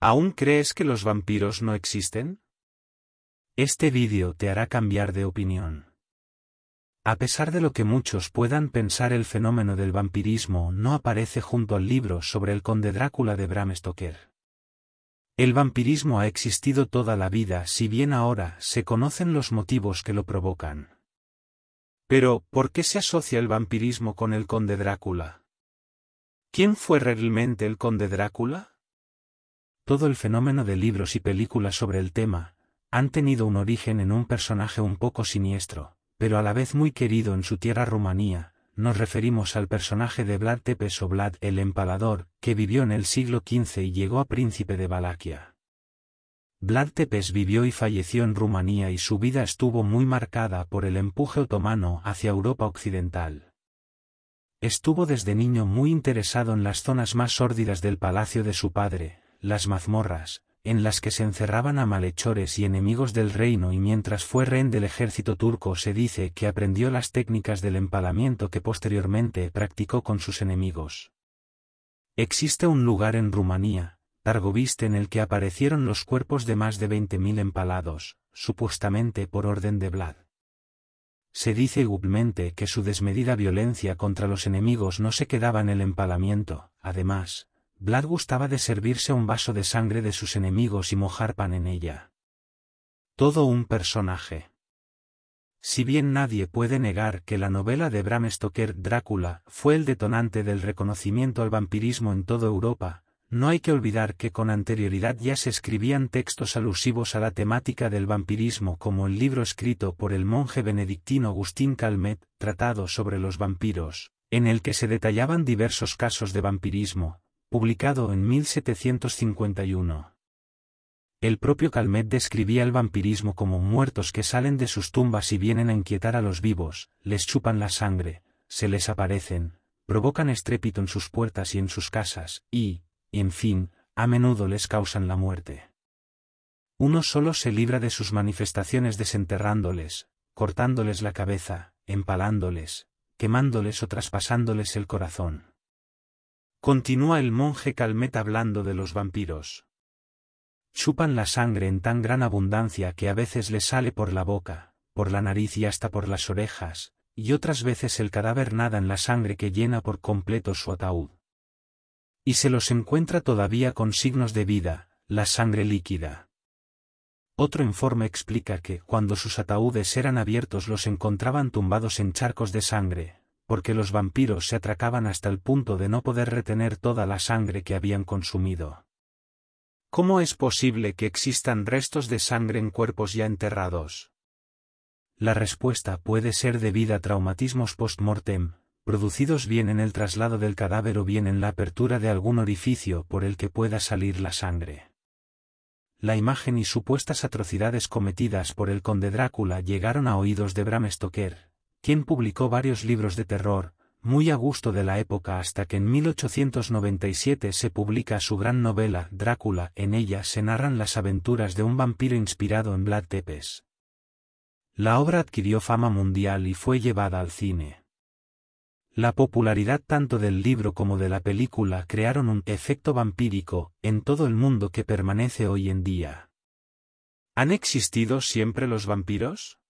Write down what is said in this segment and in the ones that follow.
¿Aún crees que los vampiros no existen? Este vídeo te hará cambiar de opinión. A pesar de lo que muchos puedan pensar, el fenómeno del vampirismo no aparece junto al libro sobre el Conde Drácula de Bram Stoker. El vampirismo ha existido toda la vida, si bien ahora se conocen los motivos que lo provocan. Pero, ¿por qué se asocia el vampirismo con el Conde Drácula? ¿Quién fue realmente el Conde Drácula? Todo el fenómeno de libros y películas sobre el tema han tenido un origen en un personaje un poco siniestro, pero a la vez muy querido en su tierra, Rumanía. Nos referimos al personaje de Vlad Tepes o Vlad el Empalador, que vivió en el siglo XV y llegó a príncipe de Valaquia. Vlad Tepes vivió y falleció en Rumanía y su vida estuvo muy marcada por el empuje otomano hacia Europa occidental. Estuvo desde niño muy interesado en las zonas más sórdidas del palacio de su padre, las mazmorras, en las que se encerraban a malhechores y enemigos del reino, y mientras fue rehén del ejército turco se dice que aprendió las técnicas del empalamiento que posteriormente practicó con sus enemigos. Existe un lugar en Rumanía, Târgoviste, en el que aparecieron los cuerpos de más de 20.000 empalados, supuestamente por orden de Vlad. Se dice igualmente que su desmedida violencia contra los enemigos no se quedaba en el empalamiento. Además, Vlad gustaba de servirse un vaso de sangre de sus enemigos y mojar pan en ella. Todo un personaje. Si bien nadie puede negar que la novela de Bram Stoker, Drácula, fue el detonante del reconocimiento al vampirismo en toda Europa, no hay que olvidar que con anterioridad ya se escribían textos alusivos a la temática del vampirismo, como el libro escrito por el monje benedictino Agustín Calmet, Tratado sobre los vampiros, en el que se detallaban diversos casos de vampirismo, publicado en 1751. El propio Calmet describía el vampirismo como muertos que salen de sus tumbas y vienen a inquietar a los vivos, les chupan la sangre, se les aparecen, provocan estrépito en sus puertas y en sus casas, y, en fin, a menudo les causan la muerte. Uno solo se libra de sus manifestaciones desenterrándoles, cortándoles la cabeza, empalándoles, quemándoles o traspasándoles el corazón. Continúa el monje Calmet hablando de los vampiros. Chupan la sangre en tan gran abundancia que a veces les sale por la boca, por la nariz y hasta por las orejas, y otras veces el cadáver nada en la sangre que llena por completo su ataúd. Y se los encuentra todavía con signos de vida, la sangre líquida. Otro informe explica que, cuando sus ataúdes eran abiertos, los encontraban tumbados en charcos de sangre, porque los vampiros se atracaban hasta el punto de no poder retener toda la sangre que habían consumido. ¿Cómo es posible que existan restos de sangre en cuerpos ya enterrados? La respuesta puede ser debida a traumatismos post-mortem, producidos bien en el traslado del cadáver o bien en la apertura de algún orificio por el que pueda salir la sangre. La imagen y supuestas atrocidades cometidas por el Conde Drácula llegaron a oídos de Bram Stoker, quien publicó varios libros de terror, muy a gusto de la época, hasta que en 1897 se publica su gran novela, Drácula. En ella se narran las aventuras de un vampiro inspirado en Vlad Tepes. La obra adquirió fama mundial y fue llevada al cine. La popularidad tanto del libro como de la película crearon un efecto vampírico en todo el mundo que permanece hoy en día. ¿Han existido siempre los vampiros?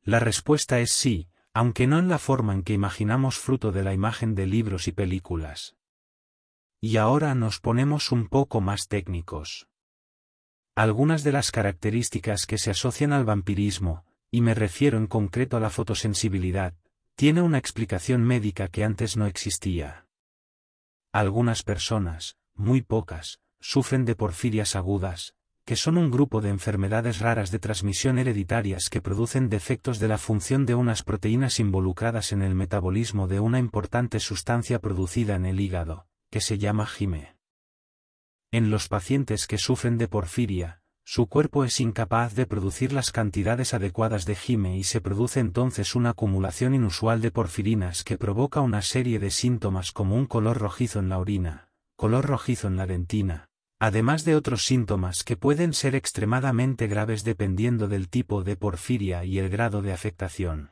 La respuesta es sí, aunque no en la forma en que imaginamos fruto de la imagen de libros y películas. Y ahora nos ponemos un poco más técnicos. Algunas de las características que se asocian al vampirismo, y me refiero en concreto a la fotosensibilidad, tiene una explicación médica que antes no existía. Algunas personas, muy pocas, sufren de porfirias agudas, que son un grupo de enfermedades raras de transmisión hereditarias que producen defectos de la función de unas proteínas involucradas en el metabolismo de una importante sustancia producida en el hígado, que se llama hime. En los pacientes que sufren de porfiria, su cuerpo es incapaz de producir las cantidades adecuadas de hime y se produce entonces una acumulación inusual de porfirinas que provoca una serie de síntomas como un color rojizo en la orina, color rojizo en la dentina, además de otros síntomas que pueden ser extremadamente graves dependiendo del tipo de porfiria y el grado de afectación.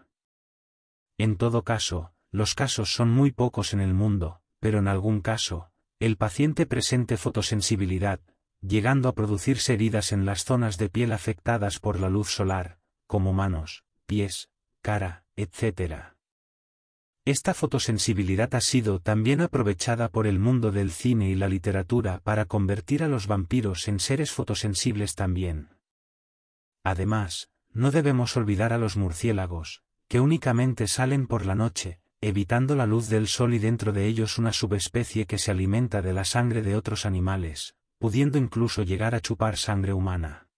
En todo caso, los casos son muy pocos en el mundo, pero en algún caso, el paciente presente fotosensibilidad, llegando a producirse heridas en las zonas de piel afectadas por la luz solar, como manos, pies, cara, etc. Esta fotosensibilidad ha sido también aprovechada por el mundo del cine y la literatura para convertir a los vampiros en seres fotosensibles también. Además, no debemos olvidar a los murciélagos, que únicamente salen por la noche, evitando la luz del sol, y dentro de ellos una subespecie que se alimenta de la sangre de otros animales, pudiendo incluso llegar a chupar sangre humana.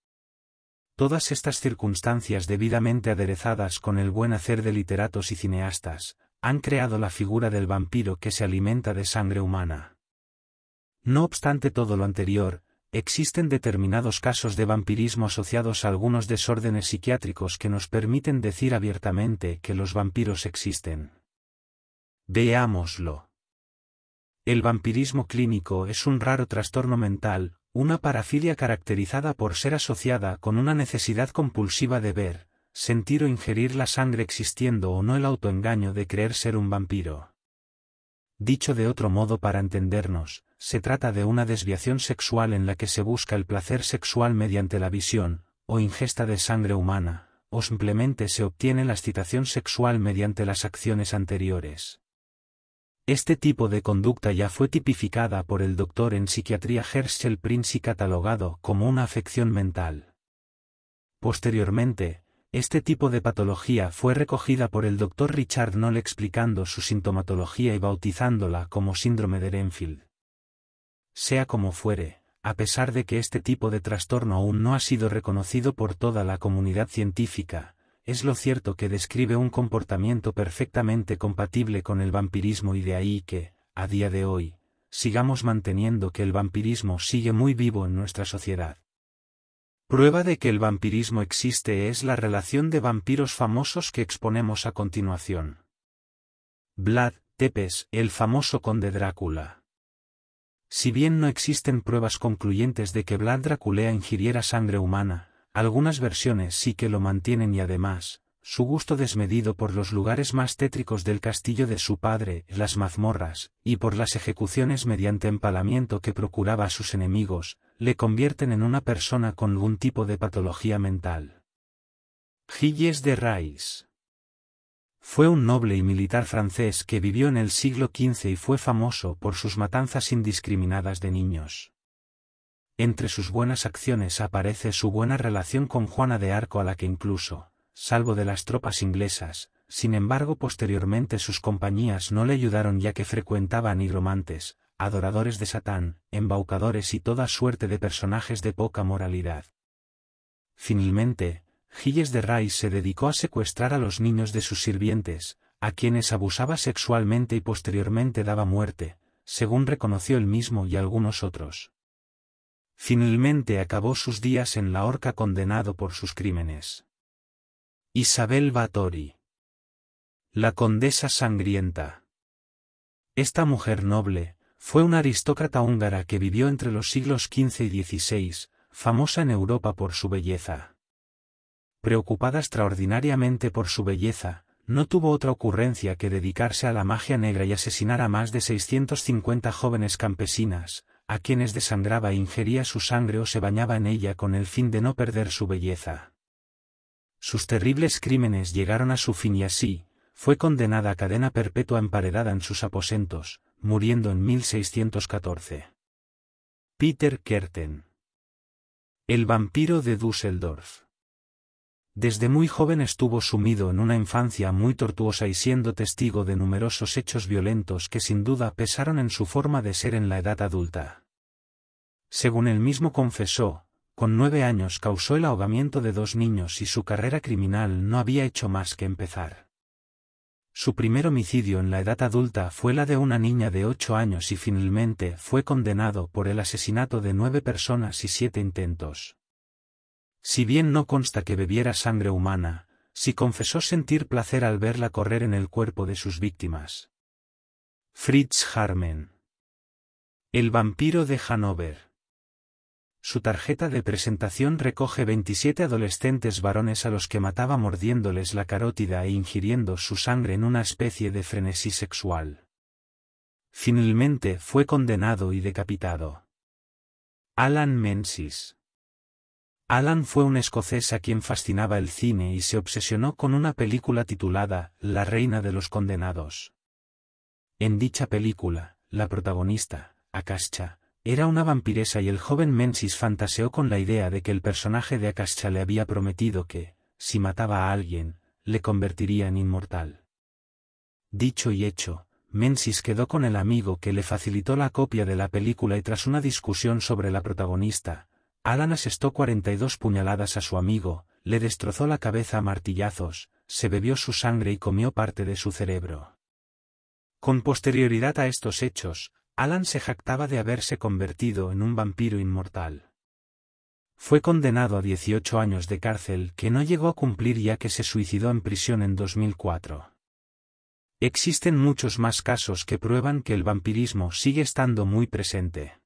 Todas estas circunstancias debidamente aderezadas con el buen hacer de literatos y cineastas, han creado la figura del vampiro que se alimenta de sangre humana. No obstante todo lo anterior, existen determinados casos de vampirismo asociados a algunos desórdenes psiquiátricos que nos permiten decir abiertamente que los vampiros existen. Veámoslo. El vampirismo clínico es un raro trastorno mental, una parafilia caracterizada por ser asociada con una necesidad compulsiva de ver, sentir o ingerir la sangre, existiendo o no el autoengaño de creer ser un vampiro. Dicho de otro modo, para entendernos, se trata de una desviación sexual en la que se busca el placer sexual mediante la visión, o ingesta de sangre humana, o simplemente se obtiene la excitación sexual mediante las acciones anteriores. Este tipo de conducta ya fue tipificada por el doctor en psiquiatría Herschel Prince y catalogado como una afección mental. Posteriormente, este tipo de patología fue recogida por el Dr. Richard Knoll explicando su sintomatología y bautizándola como síndrome de Renfield. Sea como fuere, a pesar de que este tipo de trastorno aún no ha sido reconocido por toda la comunidad científica, es lo cierto que describe un comportamiento perfectamente compatible con el vampirismo, y de ahí que, a día de hoy, sigamos manteniendo que el vampirismo sigue muy vivo en nuestra sociedad. Prueba de que el vampirismo existe es la relación de vampiros famosos que exponemos a continuación. Vlad Tepes, el famoso conde Drácula. Si bien no existen pruebas concluyentes de que Vlad Drácula ingiriera sangre humana, algunas versiones sí que lo mantienen, y además, su gusto desmedido por los lugares más tétricos del castillo de su padre, las mazmorras, y por las ejecuciones mediante empalamiento que procuraba a sus enemigos, le convierten en una persona con algún tipo de patología mental. Gilles de Rais. Fue un noble y militar francés que vivió en el siglo XV y fue famoso por sus matanzas indiscriminadas de niños. Entre sus buenas acciones aparece su buena relación con Juana de Arco, a la que incluso, salvo de las tropas inglesas, sin embargo posteriormente sus compañías no le ayudaron, ya que frecuentaba a nigromantes, adoradores de Satán, embaucadores y toda suerte de personajes de poca moralidad. Finalmente, Gilles de Rais se dedicó a secuestrar a los niños de sus sirvientes, a quienes abusaba sexualmente y posteriormente daba muerte, según reconoció él mismo y algunos otros. Finalmente acabó sus días en la horca condenado por sus crímenes. Isabel Báthory. La condesa sangrienta. Esta mujer noble, fue una aristócrata húngara que vivió entre los siglos XV y XVI, famosa en Europa por su belleza. Preocupada extraordinariamente por su belleza, no tuvo otra ocurrencia que dedicarse a la magia negra y asesinar a más de 650 jóvenes campesinas, a quienes desangraba e ingería su sangre o se bañaba en ella con el fin de no perder su belleza. Sus terribles crímenes llegaron a su fin y así, fue condenada a cadena perpetua emparedada en sus aposentos, muriendo en 1614. Peter Kürten. El vampiro de Düsseldorf. Desde muy joven estuvo sumido en una infancia muy tortuosa y siendo testigo de numerosos hechos violentos que sin duda pesaron en su forma de ser en la edad adulta. Según él mismo confesó, con 9 años causó el ahogamiento de 2 niños y su carrera criminal no había hecho más que empezar. Su primer homicidio en la edad adulta fue la de una niña de 8 años y finalmente fue condenado por el asesinato de 9 personas y 7 intentos. Si bien no consta que bebiera sangre humana, sí confesó sentir placer al verla correr en el cuerpo de sus víctimas. Fritz Harman. El vampiro de Hannover. Su tarjeta de presentación recoge 27 adolescentes varones a los que mataba mordiéndoles la carótida e ingiriendo su sangre en una especie de frenesí sexual. Finalmente fue condenado y decapitado. Alan Menzies. Alan fue un escocés a quien fascinaba el cine y se obsesionó con una película titulada La Reina de los Condenados. En dicha película, la protagonista, Akasha, era una vampiresa y el joven Menzies fantaseó con la idea de que el personaje de Akasha le había prometido que, si mataba a alguien, le convertiría en inmortal. Dicho y hecho, Menzies quedó con el amigo que le facilitó la copia de la película y tras una discusión sobre la protagonista, Alan asestó 42 puñaladas a su amigo, le destrozó la cabeza a martillazos, se bebió su sangre y comió parte de su cerebro. Con posterioridad a estos hechos, Alan se jactaba de haberse convertido en un vampiro inmortal. Fue condenado a 18 años de cárcel que no llegó a cumplir ya que se suicidó en prisión en 2004. Existen muchos más casos que prueban que el vampirismo sigue estando muy presente.